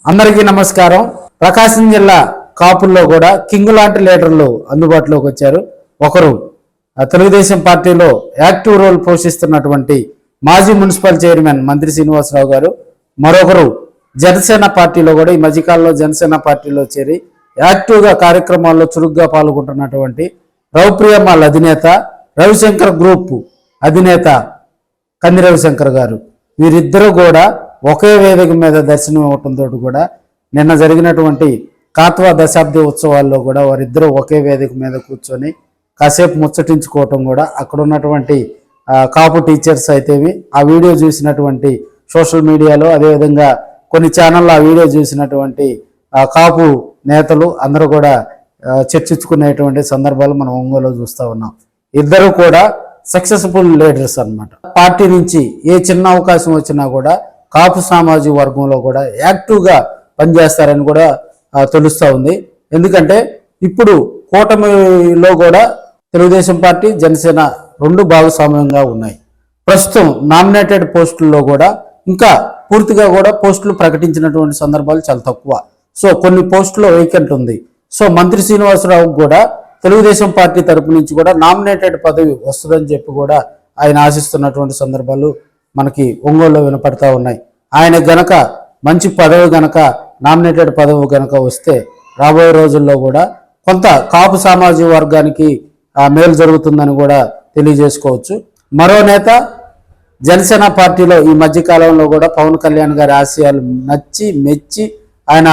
అందరికీ నమస్కారం. ప్రకాశం జిల్లా కాపుల్లో కూడా కింగ్ లాంటి లీడర్లు అందుబాటులోకి వచ్చారు. ఒకరు తెలుగుదేశం పార్టీలో యాక్టివ్ రోల్ పోషిస్తున్నటువంటి మాజీ మున్సిపల్ చైర్మన్ మంత్రి శ్రీనివాసరావు గారు, మరొకరు జనసేన పార్టీలో కూడా ఈ మధ్యకాలంలో జనసేన పార్టీలో చేరి యాక్టివ్గా కార్యక్రమాల్లో చురుగ్గా పాల్గొంటున్నటువంటి రవిప్రియమ్మాళ్ అధినేత, రవిశంకర్ గ్రూప్ అధినేత కంది రవిశంకర్ గారు, వీరిద్దరూ కూడా ఒకే వేదిక మీద దర్శనం ఇవ్వటంతో కూడా నిన్న జరిగినటువంటి కాత్వా దశాబ్ది ఉత్సవాల్లో కూడా వారిద్దరూ ఒకే వేదిక మీద కూర్చొని కాసేపు ముచ్చటించుకోవటం కూడా అక్కడ ఉన్నటువంటి కాపు టీచర్స్ అయితేవి ఆ వీడియో చూసినటువంటి సోషల్ మీడియాలో, అదేవిధంగా కొన్ని ఛానళ్ళు ఆ వీడియో చూసినటువంటి కాపు నేతలు అందరూ కూడా చర్చించుకునేటువంటి సందర్భాలు మనం ఒంగోలులో చూస్తూ ఉన్నాం. ఇద్దరు కూడా సక్సెస్ఫుల్ లీడర్స్ అన్నమాట. పార్టీ నుంచి ఏ చిన్న అవకాశం వచ్చినా కూడా కాపు సామాజిక వర్గంలో కూడా యాక్టివ్గా పనిచేస్తారని కూడా తెలుస్తూ ఉంది. ఎందుకంటే ఇప్పుడు కూటమిలో కూడా తెలుగుదేశం పార్టీ, జనసేన రెండు భాగస్వామ్యంగా ఉన్నాయి. ప్రస్తుతం నామినేటెడ్ పోస్టుల్లో కూడా ఇంకా పూర్తిగా కూడా పోస్టులు ప్రకటించినటువంటి సందర్భాలు చాలా తక్కువ. సో కొన్ని పోస్టులో వేకెంట్ ఉంది. సో మంత్రి శ్రీనివాసరావు కూడా తెలుగుదేశం పార్టీ తరపు నుంచి కూడా నామినేటెడ్ పదవి వస్తుందని చెప్పి కూడా ఆయన ఆశిస్తున్నటువంటి సందర్భాలు మనకి ఒంగోలులో వినపడతా ఉన్నాయి. ఆయన గనక మంచి పదవి గనక, నామినేటెడ్ పదవి గనక వస్తే రాబోయే రోజుల్లో కూడా కొంత కాపు సామాజిక వర్గానికి మేలు జరుగుతుందని కూడా తెలియజేసుకోవచ్చు. మరో నేత జనసేన పార్టీలో ఈ మధ్యకాలంలో కూడా పవన్ కళ్యాణ్ గారి ఆశయాలు నచ్చి మెచ్చి ఆయన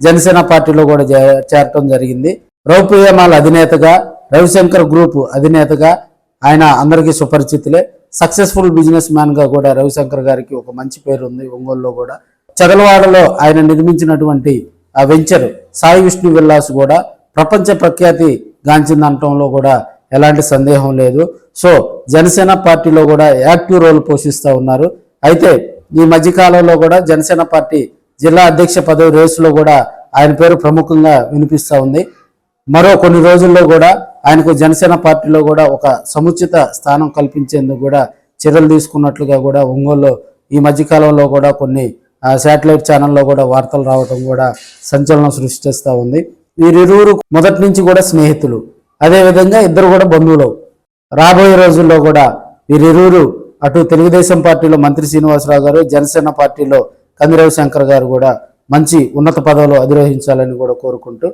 జనసేన పార్టీలో కూడా చేరటం జరిగింది. రవిప్రియమ్మాళ్ అధినేతగా, రవిశంకర్ గ్రూప్ అధినేతగా ఆయన అందరికీ సుపరిచితులే. సక్సెస్ఫుల్ బిజినెస్ మ్యాన్గా కూడా రవిశంకర్ గారికి ఒక మంచి పేరు ఉంది ఒంగోలులో కూడా. చదలవాడలో ఆయన నిర్మించినటువంటి ఆ వెంచర్ సాయి విష్ణు విల్లాస్ కూడా ప్రపంచ ప్రఖ్యాతి గాంచిందనటంలో కూడా ఎలాంటి సందేహం లేదు. సో జనసేన పార్టీలో కూడా యాక్టివ్ రోల్ పోషిస్తూ ఉన్నారు. అయితే ఈ మధ్యకాలంలో కూడా జనసేన పార్టీ జిల్లా అధ్యక్ష పదవి రేసులో కూడా ఆయన పేరు ప్రముఖంగా వినిపిస్తూ ఉంది. మరో కొన్ని రోజుల్లో కూడా ఆయనకు జనసేన పార్టీలో కూడా ఒక సముచిత స్థానం కల్పించేందుకు కూడా చర్యలు తీసుకున్నట్లుగా కూడా ఒంగోలులో ఈ మధ్యకాలంలో కూడా కొన్ని శాటిలైట్ ఛానల్లో కూడా వార్తలు రావడం కూడా సంచలనం సృష్టిస్తూ ఉంది. వీరిరువురు మొదటి నుంచి కూడా స్నేహితులు, అదేవిధంగా ఇద్దరు కూడా బంధువులు. రాబోయే రోజుల్లో కూడా వీరిరువురు అటు తెలుగుదేశం పార్టీలో మంత్రి శ్రీనివాసరావు గారు, జనసేన పార్టీలో కంది రవిశంకర్ గారు కూడా మంచి ఉన్నత పదవులు అధిరోహించాలని కూడా కోరుకుంటూ